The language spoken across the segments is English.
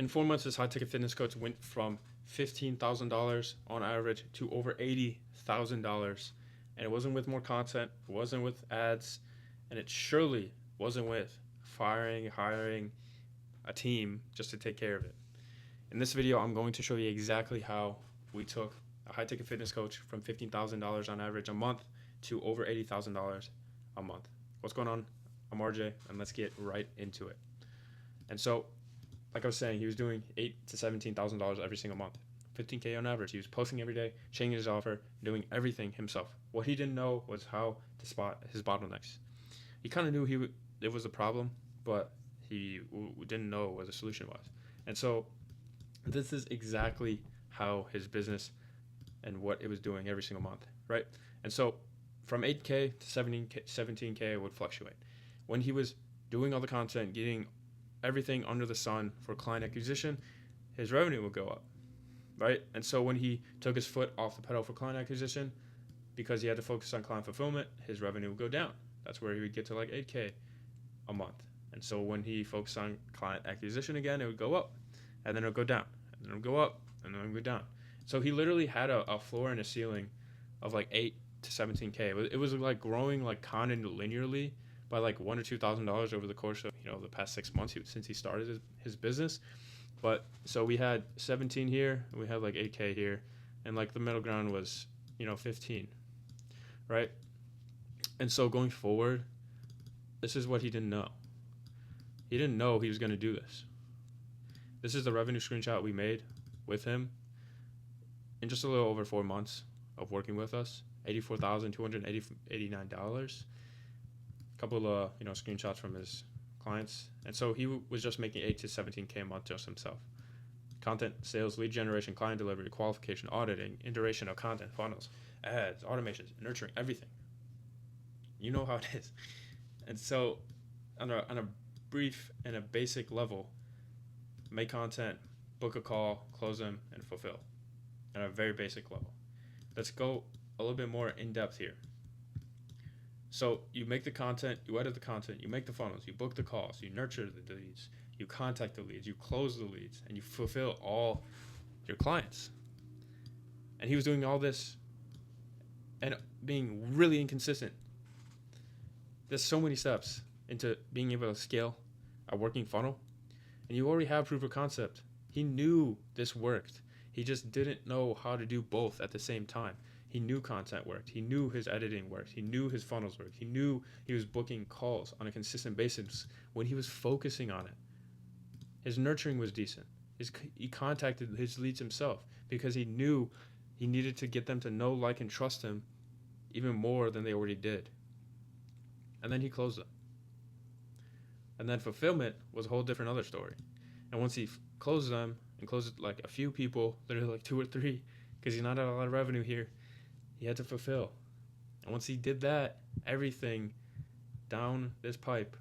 In 4 months, this high ticket fitness coach went from $15,000 on average to over $80,000. And it wasn't with more content, it wasn't with ads, and it surely wasn't with hiring a team just to take care of it. In this video, I'm going to show you exactly how we took a high ticket fitness coach from $15,000 on average a month to over $80,000 a month. What's going on? I'm RJ, and let's get right into it. And so, like I was saying, he was doing $8,000 to $17,000 every single month, $15K on average. He was posting every day, changing his offer, doing everything himself. What he didn't know was how to spot his bottlenecks. He kind of knew it was a problem, but he didn't know what the solution was. And so, this is exactly how his business and what it was doing every single month, right? And so, from 8K to 17K, it would fluctuate. When he was doing all the content, getting everything under the sun for client acquisition, his revenue would go up, right? And so when he took his foot off the pedal for client acquisition, because he had to focus on client fulfillment, his revenue would go down. That's where he would get to like 8K a month. And so when he focused on client acquisition again, it would go up, and then it would go down, and then it would go up, and then it would go down. So he literally had a floor and a ceiling of like 8 to 17K. It was like growing like kind of linearly by like $1,000 or $2,000 over the course of the past 6 months since he started his business. But so we had 17 here, and we had like 8K here, and like the middle ground was 15, right? And so going forward, this is what he didn't know. He didn't know he was going to do this. This is the revenue screenshot we made with him in just a little over 4 months of working with us. $84,289. A couple of screenshots from his clients, and so he was just making 8 to 17K a month just himself. Content, sales, lead generation, client delivery, qualification, auditing, iteration of content, funnels, ads, automations, nurturing, everything. You know how it is. And so, on a brief and a basic level, make content, book a call, close them, and fulfill. On a very basic level. Let's go a little bit more in depth here. So you make the content, you edit the content, you make the funnels, you book the calls, you nurture the leads, you contact the leads, you close the leads, and you fulfill all your clients. And he was doing all this and being really inconsistent. There's so many steps into being able to scale a working funnel, and you already have proof of concept. He knew this worked. He just didn't know how to do both at the same time. He knew content worked. He knew his editing worked. He knew his funnels worked. He knew he was booking calls on a consistent basis when he was focusing on it. His nurturing was decent. He contacted his leads himself because he knew he needed to get them to know, like, and trust him even more than they already did. And then he closed them. And then fulfillment was a whole different other story. And once he closed them and closed like a few people, literally like 2 or 3, because he's not at a lot of revenue here, he had to fulfill. And once he did that, everything down this pipe,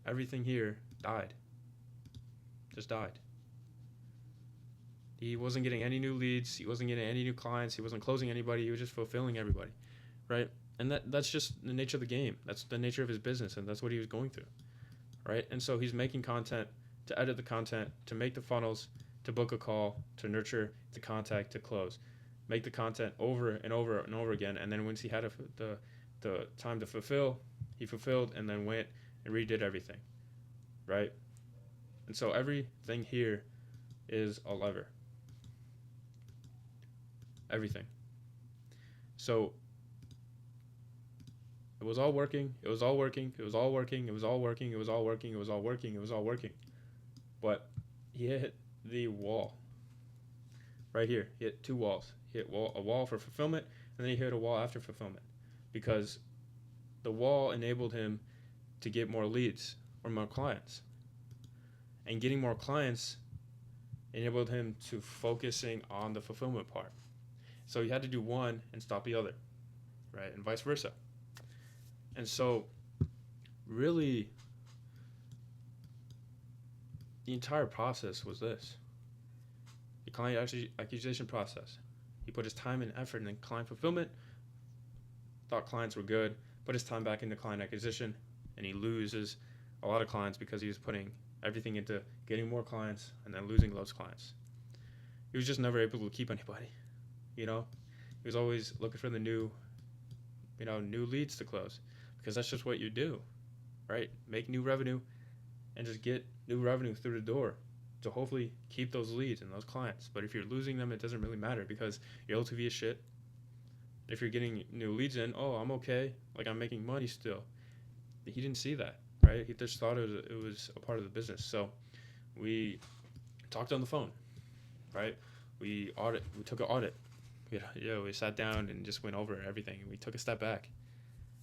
everything here died. Just died. He wasn't getting any new leads. He wasn't getting any new clients. He wasn't closing anybody. He was just fulfilling everybody, right? And that's just the nature of the game. That's the nature of his business, and that's what he was going through, right? And so he's making content, to edit the content, to make the funnels, to book a call, to nurture, to contact, to close. Make the content over and over and over again, and then once he had the time to fulfill, he fulfilled and then went and redid everything, right? And so everything here is a lever. Everything. So it was all working, it was all working, it was all working, it was all working, it was all working, it was all working, it was all working. But he hit the wall. Right here, he hit 2 walls. He hit a wall for fulfillment, and then he hit a wall after fulfillment. Because the wall enabled him to get more leads or more clients. And getting more clients enabled him to focusing on the fulfillment part. So he had to do one and stop the other, right? And vice versa. And so, really, the entire process was this. The client acquisition process. He put his time and effort in client fulfillment, thought clients were good, put his time back into client acquisition, and he loses a lot of clients because he was putting everything into getting more clients and then losing those clients. He was just never able to keep anybody. You know, he was always looking for the new, new leads to close, because that's just what you do, right? Make new revenue and just get new revenue through the door to hopefully keep those leads and those clients. But if you're losing them, it doesn't really matter because your LTV is shit. If you're getting new leads in, oh, I'm okay, like I'm making money still. He didn't see that, right? He just thought it was a part of the business. So we talked on the phone, right? We took an audit. We sat down and just went over everything. We took a step back,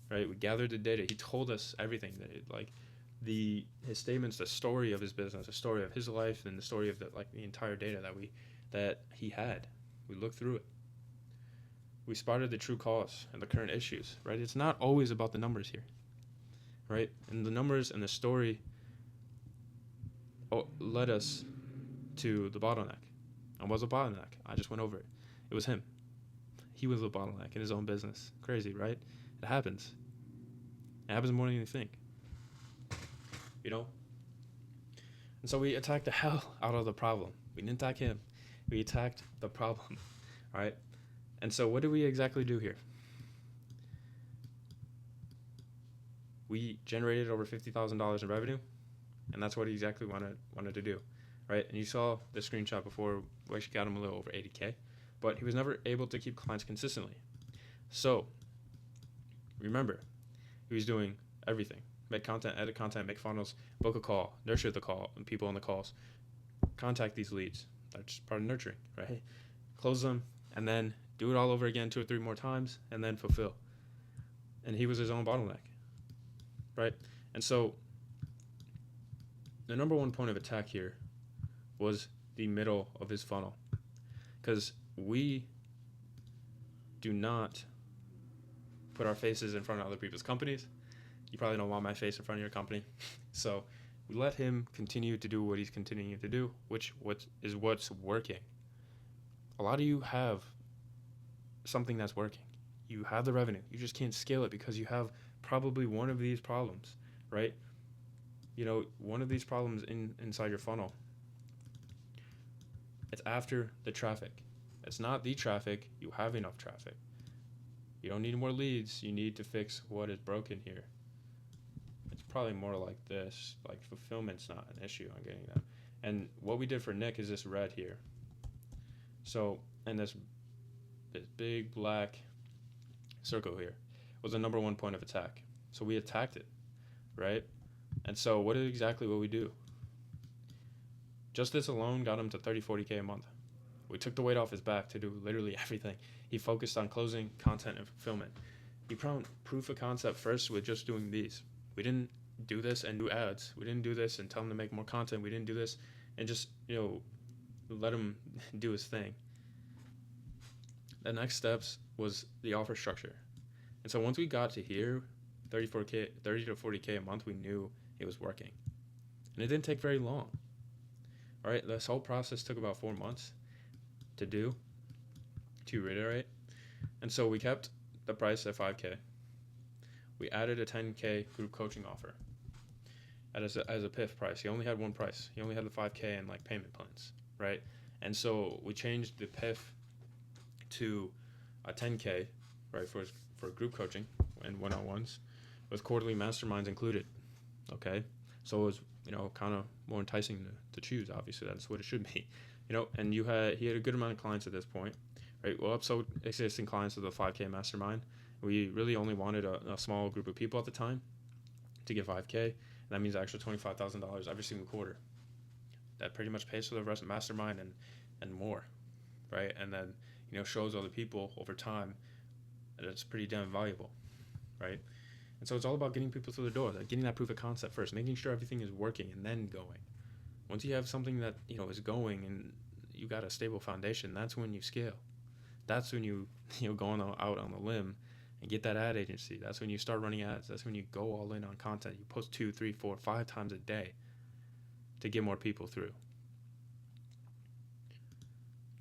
right? We gathered the data. He told us everything that his statements, the story of his business, the story of his life, and the story of the entire data that he had. We looked through it. We spotted the true cause and the current issues, right? It's not always about the numbers here, right? And the numbers and the story led us to the bottleneck. I was a bottleneck. I just went over it. It was him. He was the bottleneck in his own business. Crazy, right? It happens. It happens more than you think. And so we attacked the hell out of the problem. We didn't attack him. We attacked the problem, right? And so what did we exactly do here? We generated over $50,000 in revenue, and that's what he exactly wanted to do, right? And you saw the screenshot before. We actually got him a little over 80K, but he was never able to keep clients consistently. So remember, he was doing everything: make content, edit content, make funnels, book a call, nurture the call, and people on the calls, contact these leads. That's part of nurturing, right? Close them, and then do it all over again 2 or 3 more times, and then fulfill. And he was his own bottleneck, right? And so the number one point of attack here was the middle of his funnel, because we do not put our faces in front of other people's companies. You probably don't want my face in front of your company. So we let him continue to do what he's continuing to do, what's working. A lot of you have something that's working. You have the revenue. You just can't scale it because you have probably one of these problems, right? One of these problems inside your funnel. It's after the traffic. It's not the traffic. You have enough traffic. You don't need more leads. You need to fix what is broken here. It's probably more like this. Like, fulfillment's not an issue on getting that. And what we did for Nick is this red here. So, and this big black circle here was the number one point of attack. So we attacked it, right? And so what we do? Just this alone got him to 40K a month. We took the weight off his back to do literally everything. He focused on closing, content, and fulfillment. He found proof of concept first with just doing these. We didn't do this and do ads. We didn't do this and tell him to make more content. We didn't do this and just, let him do his thing. The next steps was the offer structure. And so once we got to here, 30 to 40K a month, we knew it was working. And it didn't take very long. All right, this whole process took about 4 months to reiterate. And so we kept the price at 5K. We added a 10K group coaching offer as a PIF price. He only had one price. He only had the 5K and payment plans, right? And so we changed the PIF to a 10K, right, for group coaching and one-on-ones with quarterly masterminds included. Okay, so it was kind of more enticing to choose. Obviously, that's what it should be. And he had a good amount of clients at this point, right? Well, upsold existing clients of the 5K mastermind. We really only wanted a small group of people at the time to get 5K. And that means an extra $25,000 every single quarter. That pretty much pays for the rest of mastermind and more, right? And then shows other people over time that it's pretty damn valuable, right? And so it's all about getting people through the door, getting that proof of concept first, making sure everything is working, and then going. Once you have something that is going and you got a stable foundation, that's when you scale. That's when you go out on the limb and get that ad agency. That's when you start running ads. That's when you go all in on content. You post 2, 3, 4, 5 times a day to get more people through.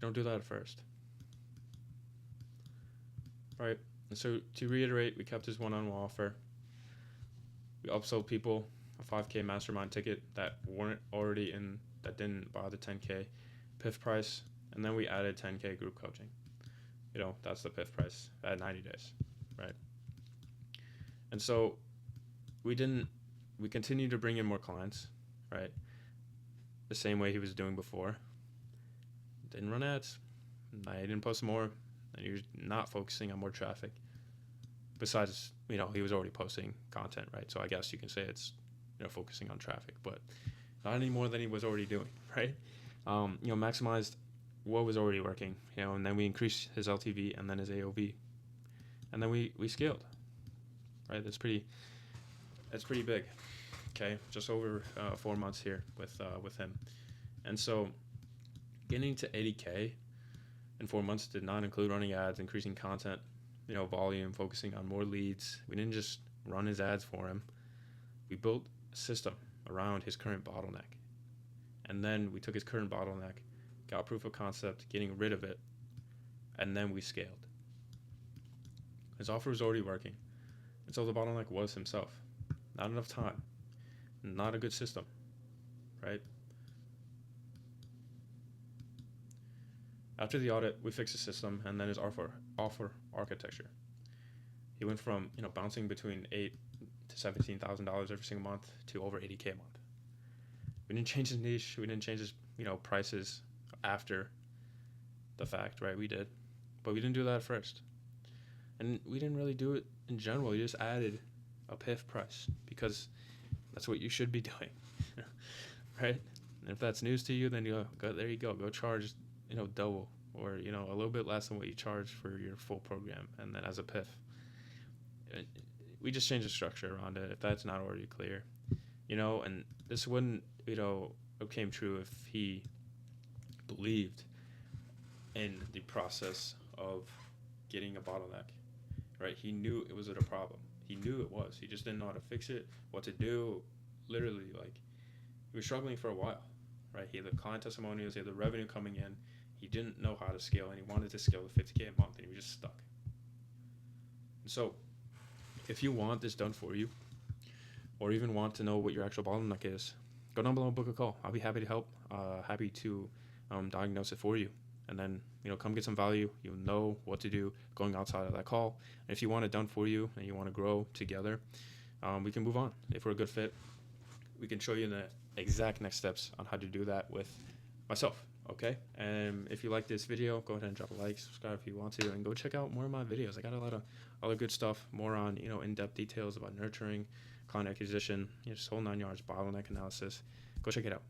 Don't do that at first. All right. And so to reiterate, we kept his one-on-one offer. We upsold people a 5K mastermind ticket that weren't already in, that didn't buy the 10K PIF price, and then we added 10K group coaching. That's the PIF price at 90 days, right? And so we continued to bring in more clients, right? The same way he was doing before. Didn't run ads. I didn't post more, and you're not focusing on more traffic. Besides, he was already posting content, right? So I guess you can say it's, focusing on traffic, but not any more than he was already doing, right? Maximized what was already working, and then we increased his LTV and then his AOV, and then we scaled, right? That's pretty big. Okay, just over 4 months here with him, and so getting to 80K in 4 months did not include running ads, increasing content, volume, focusing on more leads. We didn't just run his ads for him. We built a system around his current bottleneck. And then we took his current bottleneck, got proof of concept, getting rid of it, and then we scaled. His offer was already working. And so the bottleneck was himself. Not enough time. Not a good system, right? After the audit, we fixed the system and then his offer architecture. He went from bouncing between $8,000 to $17,000 every single month to over 80K a month. We didn't change his niche. We didn't change his prices after the fact, right? We did, but we didn't do that at first, and we didn't really do it in general. We just added a PIF price because that's what you should be doing, right? And if that's news to you, then there you go. Go charge double or a little bit less than what you charge for your full program, and then as a PIF. We just changed the structure around it if that's not already clear, and this wouldn't have came true if he believed in the process of getting a bottleneck, right? He knew it was a problem. He knew it was. He just didn't know how to fix it, what to do. Literally, he was struggling for a while, right? He had the client testimonials, he had the revenue coming in. He didn't know how to scale, and he wanted to scale to 50K a month, and he was just stuck. And so if you want this done for you, or even want to know what your actual bottleneck is, go down below and book a call. I'll be happy to help, happy to diagnose it for you. And then, come get some value. You'll know what to do going outside of that call. And if you want it done for you and you want to grow together, we can move on. If we're a good fit, we can show you the exact next steps on how to do that with myself. Okay, and if you like this video, go ahead and drop a like, subscribe if you want to, and go check out more of my videos. I got a lot of other good stuff, more on in-depth details about nurturing, client acquisition, just whole 9 yards, bottleneck analysis. Go check it out.